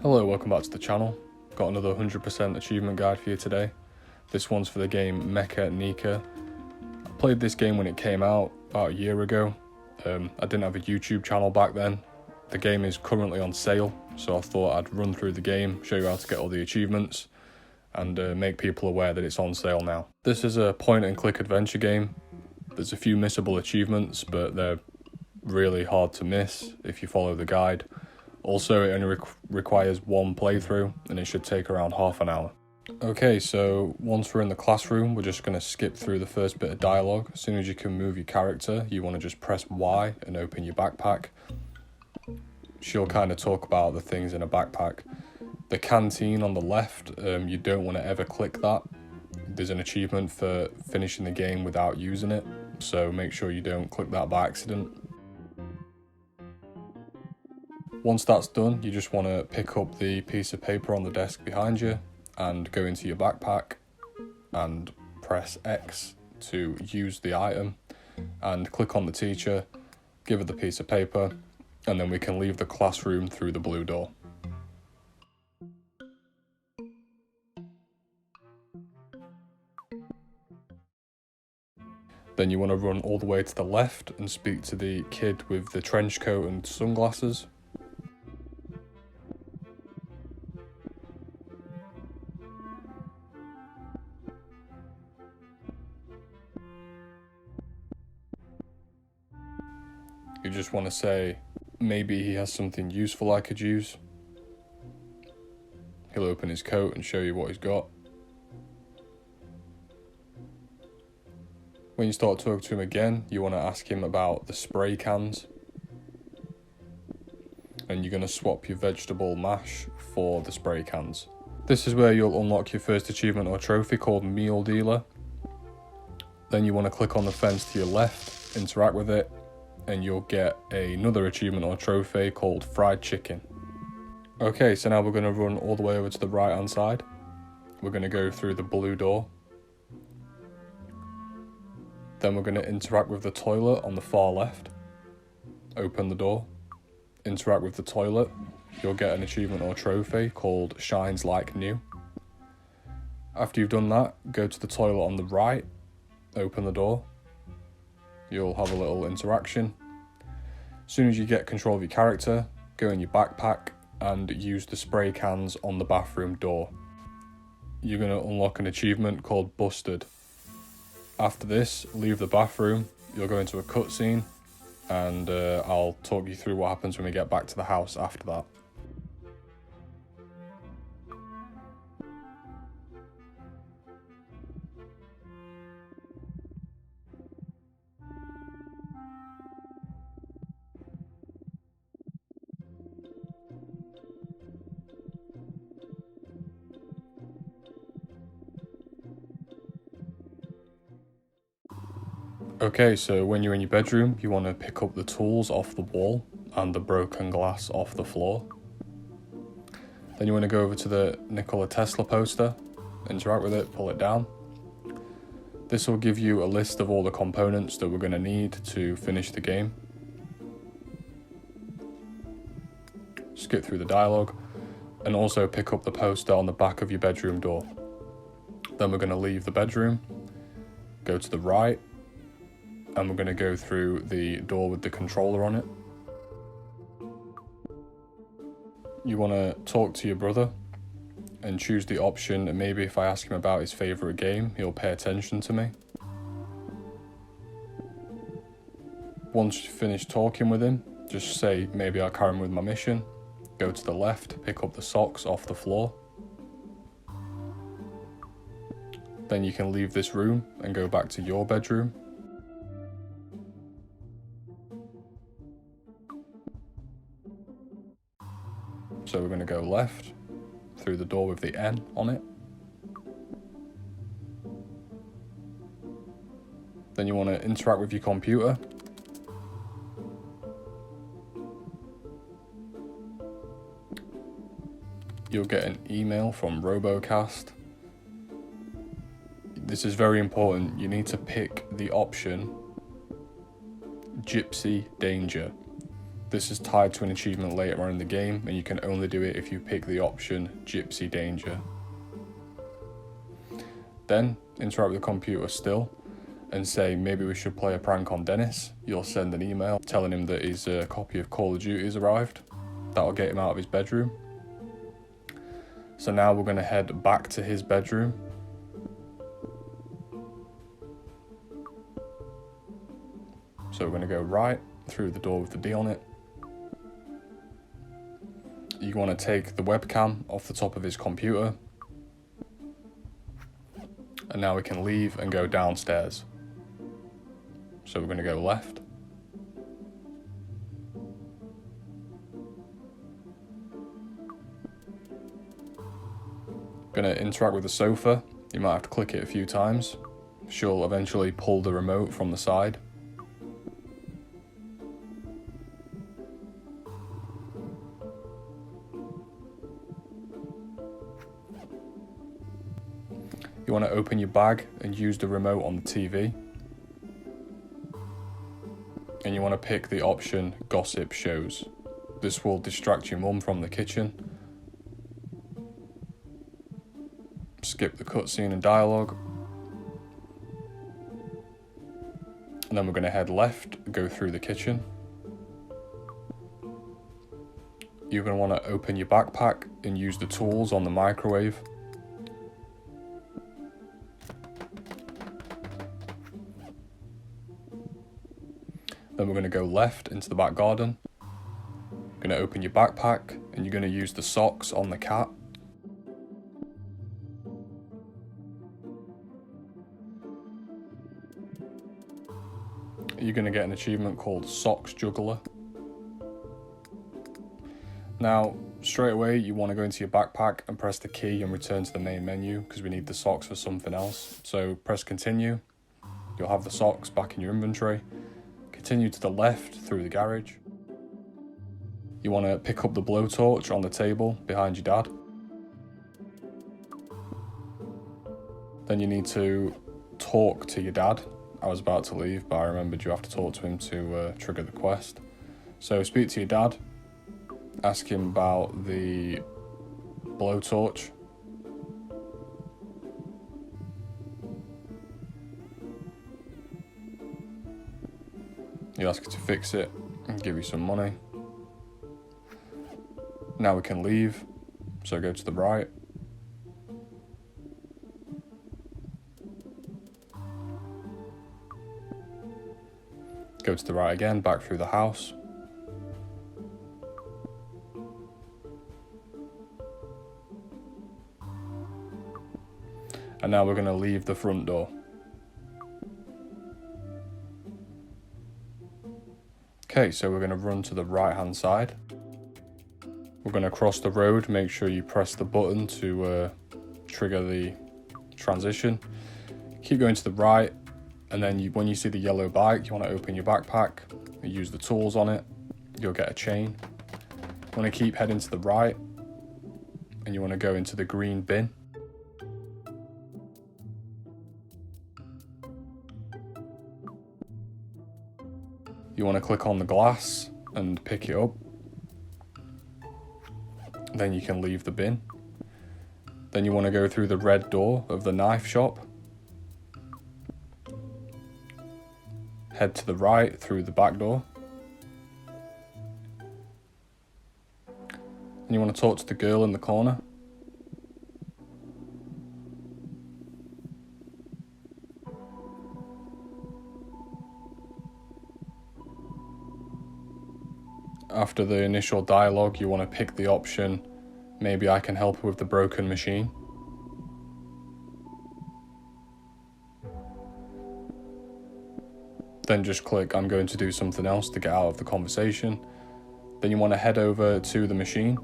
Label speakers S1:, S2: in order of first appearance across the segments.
S1: Hello, welcome back to the channel. Got another 100% achievement guide for you today. This one's for the game Mecha Nika. I played this game when it came out about a year ago. I didn't have a YouTube channel back then. The game is currently on sale, so I thought I'd run through the game, show you how to get all the achievements, and make people aware that it's on sale now. This is a point and click adventure game. There's a few missable achievements, but they're really hard to miss if you follow the guide. Also, it only requires one playthrough, and it should take around half an hour. Okay, so once we're in the classroom, we're just going to skip through the first bit of dialogue. As soon as you can move your character, you want to just press Y and open your backpack. She'll kind of talk about the things in a backpack. The canteen on the left, you don't want to ever click that. There's an achievement for finishing the game without using it, so make sure you don't click that by accident. Once that's done, you just want to pick up the piece of paper on the desk behind you and go into your backpack and press X to use the item and click on the teacher, give her the piece of paper, and then we can leave the classroom through the blue door. Then you want to run all the way to the left and speak to the kid with the trench coat and sunglasses. You just want to say, maybe he has something useful I could use. He'll open his coat and show you what he's got. When you start talking to him again, you want to ask him about the spray cans. And you're going to swap your vegetable mash for the spray cans. This is where you'll unlock your first achievement or trophy called Meal Dealer. Then you want to click on the fence to your left, interact with it, and you'll get another achievement or trophy called Fried Chicken. Okay, so now we're going to run all the way over to the right hand side. We're going to go through the blue door. Then we're going to interact with the toilet on the far left. Open the door. Interact with the toilet. You'll get an achievement or trophy called Shines Like New. After you've done that, go to the toilet on the right. Open the door. You'll have a little interaction. As soon as you get control of your character, go in your backpack and use the spray cans on the bathroom door. You're going to unlock an achievement called Busted. After this, leave the bathroom, you'll go into a cutscene, and I'll talk you through what happens when we get back to the house after that. Okay, so when you're in your bedroom, you want to pick up the tools off the wall and the broken glass off the floor. Then you want to go over to the Nikola Tesla poster, interact with it, pull it down. This will give you a list of all the components that we're going to need to finish the game. Skip through the dialogue and also pick up the poster on the back of your bedroom door. Then we're going to leave the bedroom, go to the right, and we're going to go through the door with the controller on it. You want to talk to your brother and choose the option, and maybe if I ask him about his favourite game, he'll pay attention to me. Once you finish talking with him, just say, maybe I'll carry on with my mission. Go to the left, pick up the socks off the floor. Then you can leave this room and go back to your bedroom. So we're going to go left through the door with the N on it. Then you want to interact with your computer. You'll get an email from Robocast. This is very important. You need to pick the option Gypsy Danger. This is tied to an achievement later on in the game, and you can only do it if you pick the option Gypsy Danger. Then interact with the computer still and say maybe we should play a prank on Dennis. You'll send an email telling him that his copy of Call of Duty has arrived. That'll get him out of his bedroom. So now we're going to head back to his bedroom. So we're going to go right through the door with the D on it. You want to take the webcam off the top of his computer. And now we can leave and go downstairs. So we're going to go left. Going to interact with the sofa. You might have to click it a few times. She'll eventually pull the remote from the side. You want to open your bag and use the remote on the TV. And you want to pick the option Gossip Shows. This will distract your mum from the kitchen. Skip the cutscene and dialogue. And then we're going to head left, go through the kitchen. You're going to want to open your backpack and use the tools on the microwave. Then we're going to go left into the back garden. You're going to open your backpack and you're going to use the socks on the cat. You're going to get an achievement called Socks Juggler. Now, straight away you want to go into your backpack and press the key and return to the main menu because we need the socks for something else. So press continue. You'll have the socks back in your inventory. Continue to the left through the garage. You want to pick up the blowtorch on the table behind your dad. Then you need to talk to your dad. I was about to leave, but I remembered you have to talk to him to trigger the quest. So speak to your dad. Ask him about the blowtorch. He'll ask you to fix it and give you some money. Now we can leave, so go to the right. Go to the right again, back through the house. And now we're going to leave the front door. Okay, so we're going to run to the right hand side. We're going to cross the road, make sure you press the button to trigger the transition. Keep going to the right, and then when you see the yellow bike, you want to open your backpack, and use the tools on it, you'll get a chain. You want to keep heading to the right, and you want to go into the green bin. You want to click on the glass and pick it up. Then you can leave the bin. Then you want to go through the red door of the knife shop. Head to the right through the back door. And you want to talk to the girl in the corner. After the initial dialogue, you want to pick the option, maybe I can help with the broken machine. Then just click, I'm going to do something else to get out of the conversation. Then you want to head over to the machine.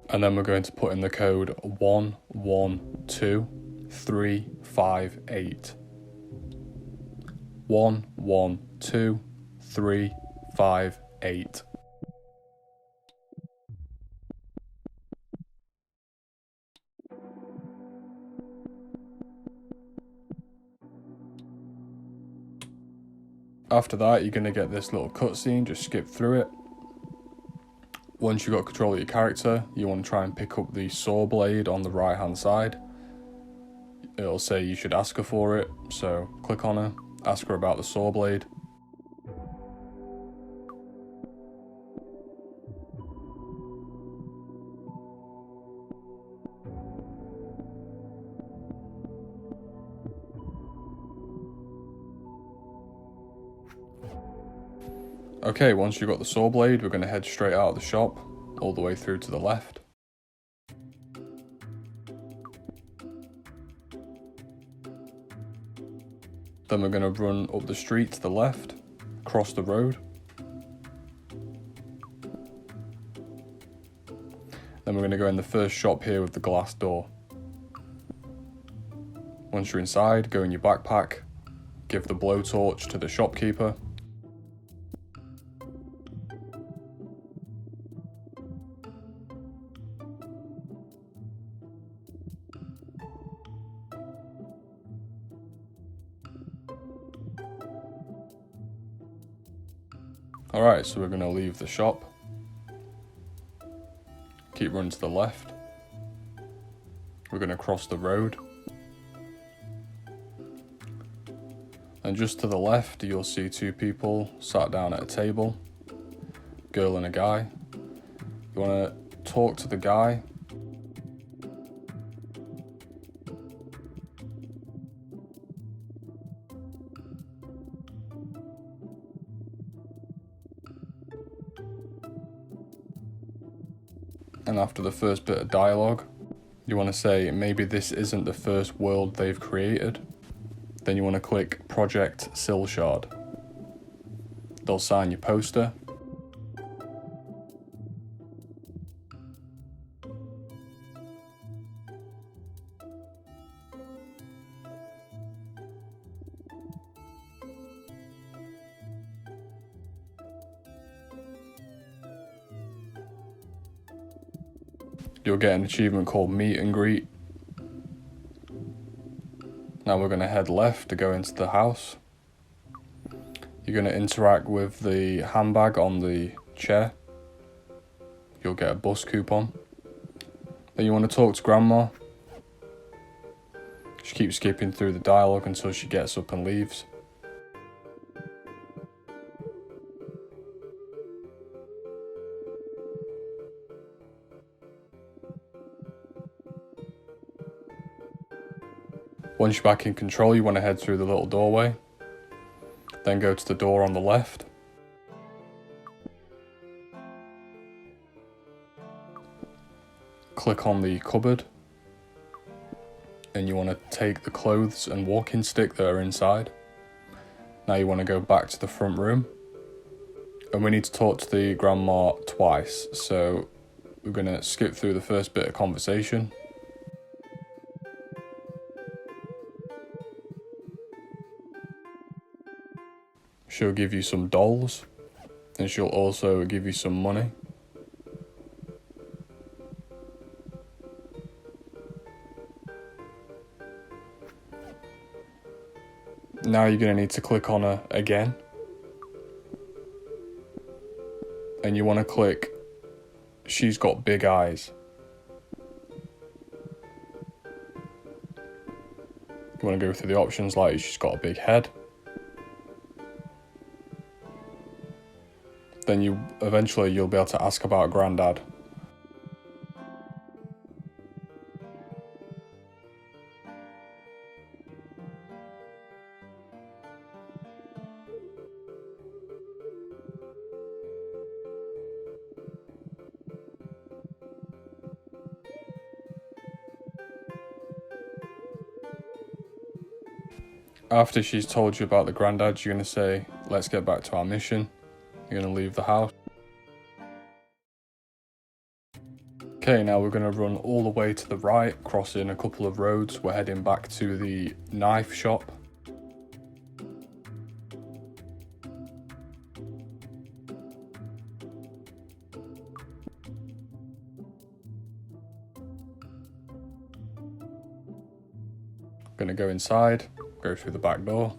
S1: And then we're going to put in the code 112358. 112358. After that, you're going to get this little cutscene, just skip through it. Once you've got control of your character, you want to try and pick up the saw blade on the right hand side. It'll say you should ask her for it, so click on her, ask her about the saw blade. Okay, once you've got the saw blade, we're going to head straight out of the shop, all the way through to the left. Then we're going to run up the street to the left, cross the road. Then we're going to go in the first shop here with the glass door. Once you're inside, go in your backpack, give the blowtorch to the shopkeeper. Alright, so we're going to leave the shop, keep running to the left, we're going to cross the road, and just to the left you'll see two people sat down at a table, girl and a guy. You want to talk to the guy. And after the first bit of dialogue, you want to say maybe this isn't the first world they've created. Then you want to click Project Silshard. They'll sign your poster. You'll get an achievement called Meet and Greet. Now we're going to head left to go into the house. You're going to interact with the handbag on the chair. You'll get a bus coupon. Then you want to talk to Grandma. Just keep skipping through the dialogue until she gets up and leaves. Once you're back in control, you want to head through the little doorway, then go to the door on the left. Click on the cupboard, and you want to take the clothes and walking stick that are inside. Now you want to go back to the front room, and we need to talk to the grandma twice, so we're going to skip through the first bit of conversation. She'll give you some dolls, and she'll also give you some money. Now you're going to need to click on her again. And you want to click, she's got big eyes. You want to go through the options like she's got a big head. Then you'll be able to ask about Grandad. After she's told you about the Grandad, you're going to say, let's get back to our mission. You're going to leave the house. Okay, now we're going to run all the way to the right, crossing a couple of roads. We're heading back to the knife shop. Going to go inside, go through the back door.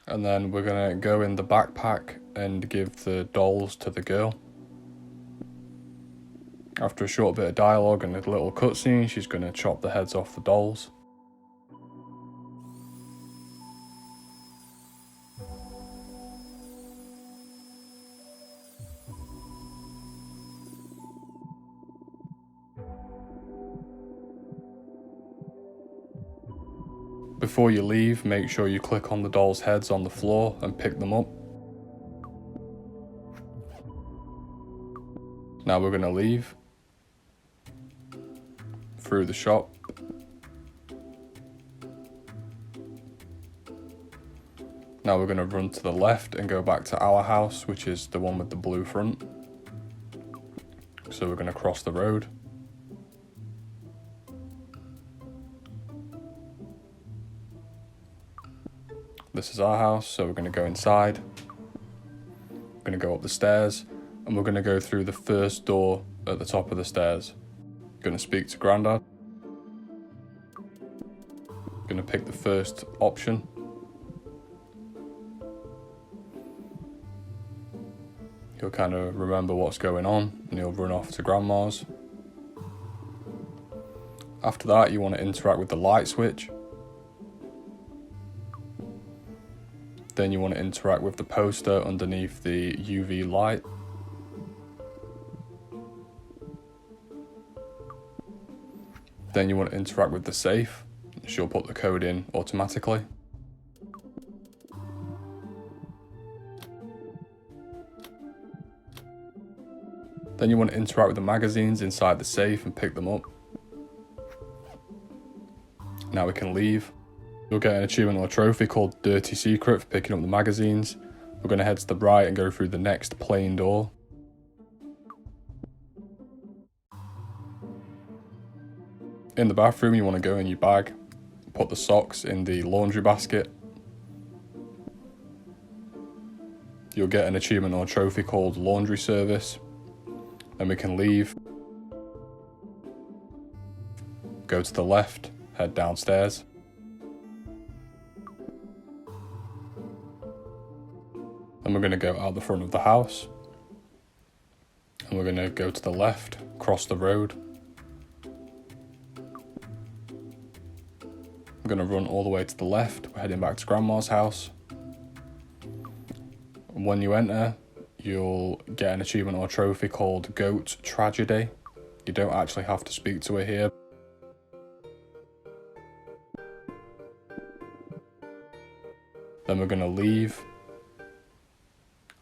S1: And then we're gonna go in the backpack and give the dolls to the girl. After a short bit of dialogue and a little cutscene, she's gonna chop the heads off the dolls. Before you leave, make sure you click on the dolls' heads on the floor and pick them up. Now we're going to leave through the shop. Now we're going to run to the left and go back to our house, which is the one with the blue front. So we're going to cross the road. This is our house, so we're going to go inside. We're going to go up the stairs, and we're going to go through the first door at the top of the stairs. Going to speak to Grandad. Going to pick the first option. He'll kind of remember what's going on, and he'll run off to Grandma's. After that, you want to interact with the light switch. Then you want to interact with the poster underneath the UV light. Then you want to interact with the safe. She'll put the code in automatically. Then you want to interact with the magazines inside the safe and pick them up. Now we can leave. You'll get an achievement or trophy called Dirty Secret for picking up the magazines. We're going to head to the right and go through the next plain door. In the bathroom, you want to go in your bag, put the socks in the laundry basket. You'll get an achievement or trophy called Laundry Service. Then we can leave. Go to the left, head downstairs. Then we're going to go out the front of the house. And we're going to go to the left, cross the road. We're going to run all the way to the left. We're heading back to Grandma's house. When you enter, you'll get an achievement or trophy called Goat Tragedy. You don't actually have to speak to her here. Then we're going to leave.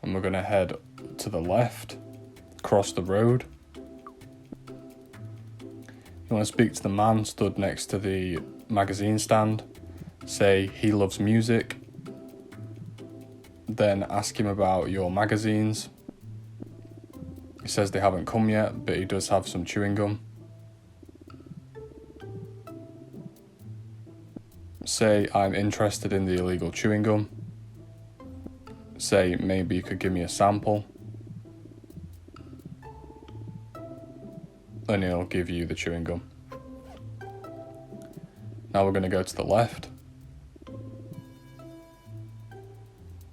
S1: And we're going to head to the left, cross the road. You want to speak to the man stood next to the magazine stand. Say he loves music. Then ask him about your magazines. He says they haven't come yet, but he does have some chewing gum. Say I'm interested in the illegal chewing gum. Say maybe you could give me a sample. Then he'll give you the chewing gum. Now we're going to go to the left.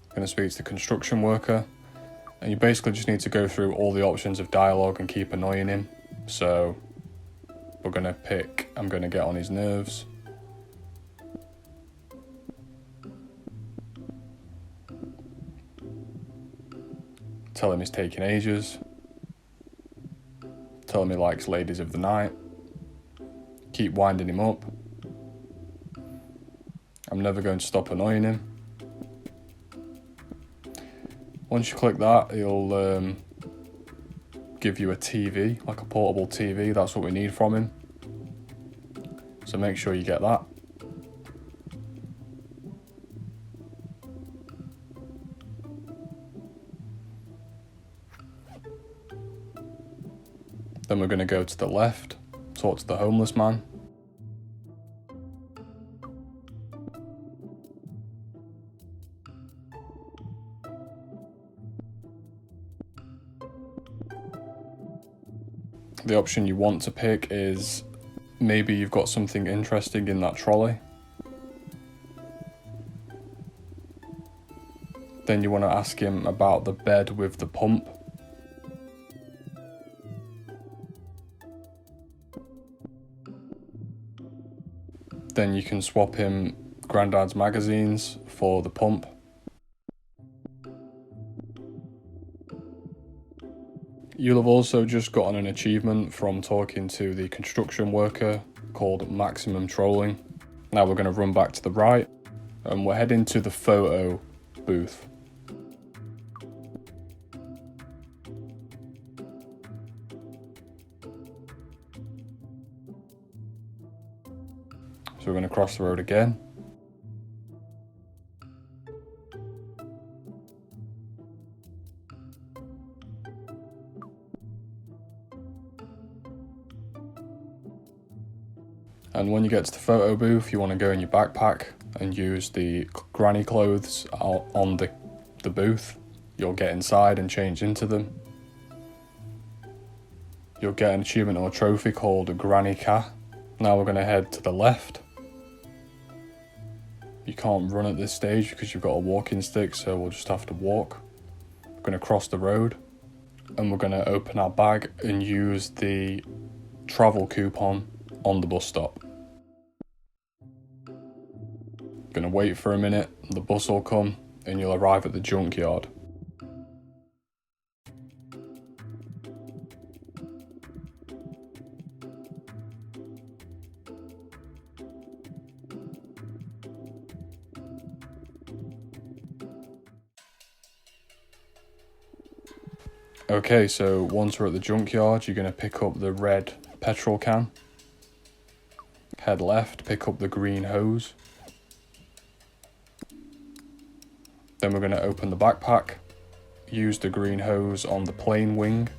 S1: Going to speak to the construction worker, and you basically just need to go through all the options of dialogue and keep annoying him. So we're going to pick I'm going to get on his nerves. Tell him he's taking ages. Tell him he likes ladies of the night. Keep winding him up. I'm never going to stop annoying him. Once you click that, he'll give you a TV, like a portable TV. That's what we need from him. So make sure you get that. Then we're going to go to the left, talk to the homeless man. The option you want to pick is maybe you've got something interesting in that trolley. Then you want to ask him about the bed with the pump. Then you can swap him Grandad's magazines for the pump. You'll have also just gotten an achievement from talking to the construction worker called Maximum Trolling. Now we're going to run back to the right and we're heading to the photo booth. So we're going to cross the road again. And when you get to the photo booth, you want to go in your backpack and use the granny clothes on the booth. You'll get inside and change into them. You'll get an achievement or trophy called Granny Nika. Now we're going to head to the left. You can't run at this stage because you've got a walking stick, so we'll just have to walk. We're going to cross the road and we're going to open our bag and use the travel coupon on the bus stop. Going to wait for a minute, the bus will come and you'll arrive at the junkyard. Okay, so once we're at the junkyard, you're going to pick up the red petrol can. Head left, pick up the green hose. Then we're going to open the backpack, use the green hose on the plane wing,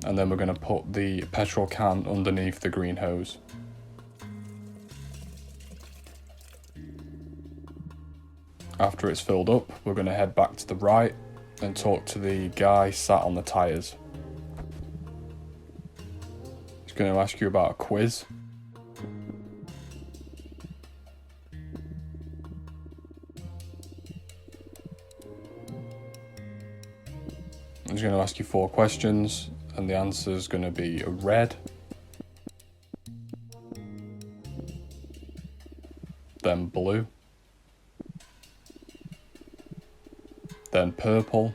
S1: and then we're going to put the petrol can underneath the green hose. After it's filled up, we're going to head back to the right and talk to the guy sat on the tyres. He's going to ask you about a quiz. He's going to ask you 4 questions and the answer is going to be red, then blue, then purple,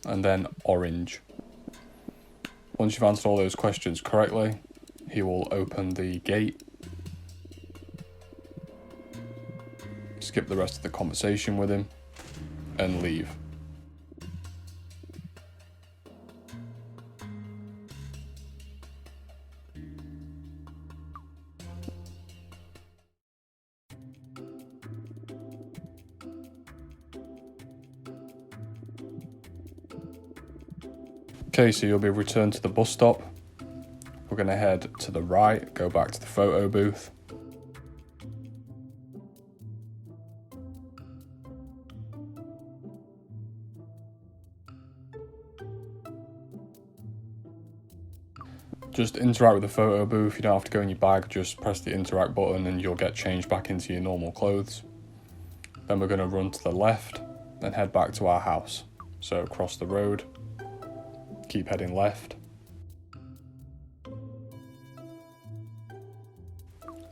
S1: and then orange. Once you've answered all those questions correctly, he will open the gate, skip the rest of the conversation with him, and leave. Okay, so you'll be returned to the bus stop. We're going to head to the right, go back to the photo booth. Just interact with the photo booth, you don't have to go in your bag, just press the interact button and you'll get changed back into your normal clothes. Then we're going to run to the left and head back to our house. So cross the road. Keep heading left.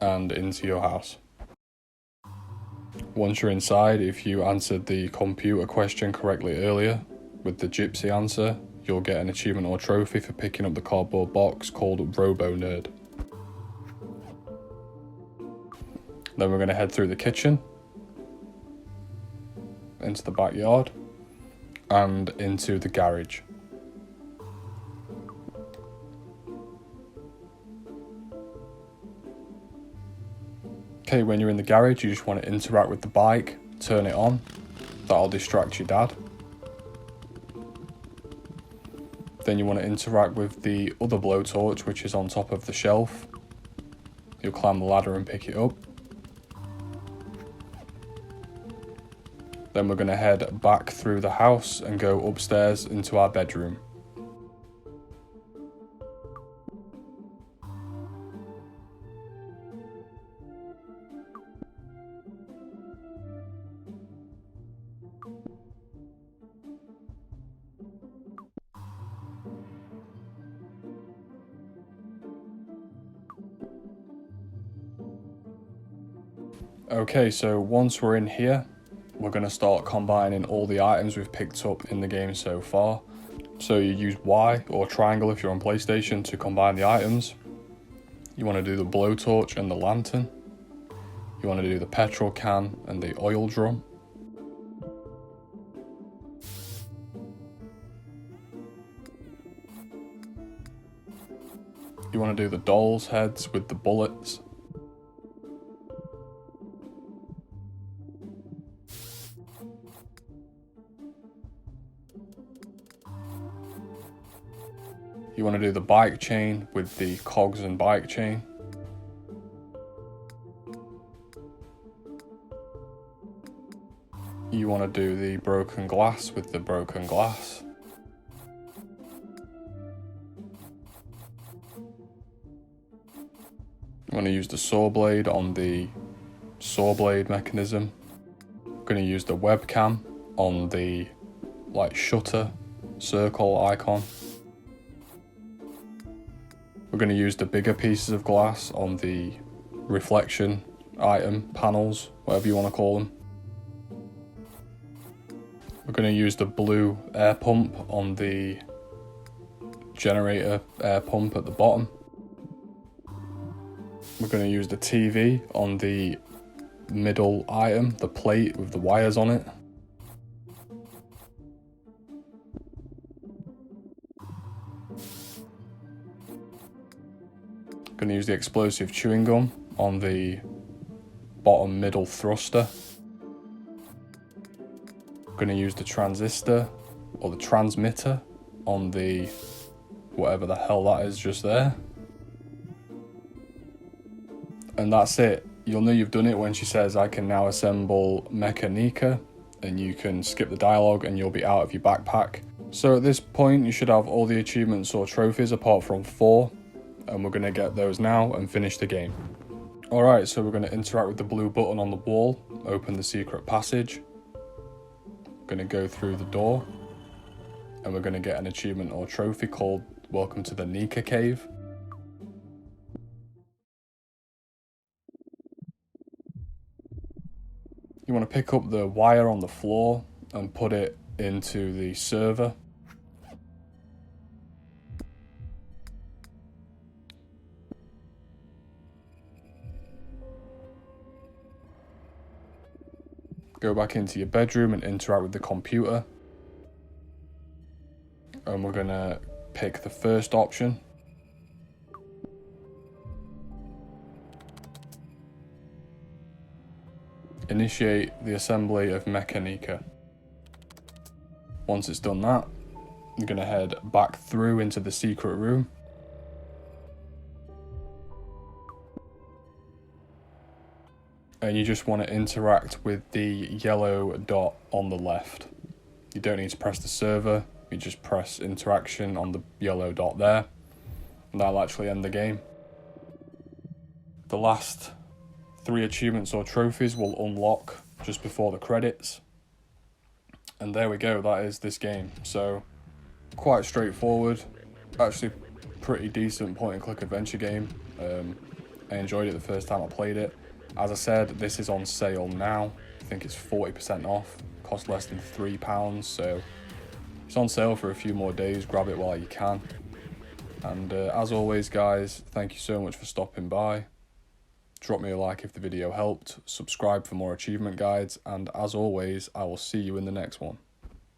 S1: And into your house. Once you're inside, if you answered the computer question correctly earlier with the gypsy answer, you'll get an achievement or trophy for picking up the cardboard box called Robo Nerd. Then we're going to head through the kitchen, into the backyard, and into the garage. Okay, when you're in the garage, you just want to interact with the bike, turn it on. That'll distract your dad. Then you want to interact with the other blowtorch, which is on top of the shelf. You'll climb the ladder and pick it up. Then we're going to head back through the house and go upstairs into our bedroom. Okay, so once we're in here, we're going to start combining all the items we've picked up in the game so far. So you use Y or triangle if you're on PlayStation to combine the items. You want to do the blowtorch and the lantern. You want to do the petrol can and the oil drum. You want to do the doll's heads with the bullets. You want to do the bike chain with the cogs and bike chain. You want to do the broken glass with the broken glass. I'm going to use the saw blade on the saw blade mechanism. I'm going to use the webcam on the shutter circle icon. We're going to use the bigger pieces of glass on the reflection item panels, whatever you want to call them. We're going to use the blue air pump on the generator air pump at the bottom. We're going to use the TV on the middle item, the plate with the wires on it. Going to use the explosive chewing gum on the bottom middle thruster. Going to use the transistor or the transmitter on the whatever the hell that is just there. And that's it. You'll know you've done it when she says I can now assemble Mecha Nika, and you can skip the dialogue and you'll be out of your backpack. So at this point you should have all the achievements or trophies apart from 4, and we're going to get those now and finish the game. Alright, so we're going to interact with the blue button on the wall, open the secret passage. Going to go through the door, and we're going to get an achievement or trophy called Welcome to the Nika Cave. You want to pick up the wire on the floor and put it into the server. Go back into your bedroom and interact with the computer. And we're going to pick the first option. Initiate the assembly of Mecha Nika. Once it's done that, you're going to head back through into the secret room. And you just want to interact with the yellow dot on the left. You don't need to press the server, you just press interaction on the yellow dot there, and that'll actually end the game. The last 3 achievements or trophies will unlock just before the credits. And there we go, that is this game. So, quite straightforward, actually pretty decent point and click adventure game. I enjoyed it the first time I played it. As I said, this is on sale now. I think it's 40% off, costs less than £3, so it's on sale for a few more days. Grab it while you can. And as always guys, thank you so much for stopping by. Drop me a like if the video helped, subscribe for more achievement guides, and as always, I will see you in the next one.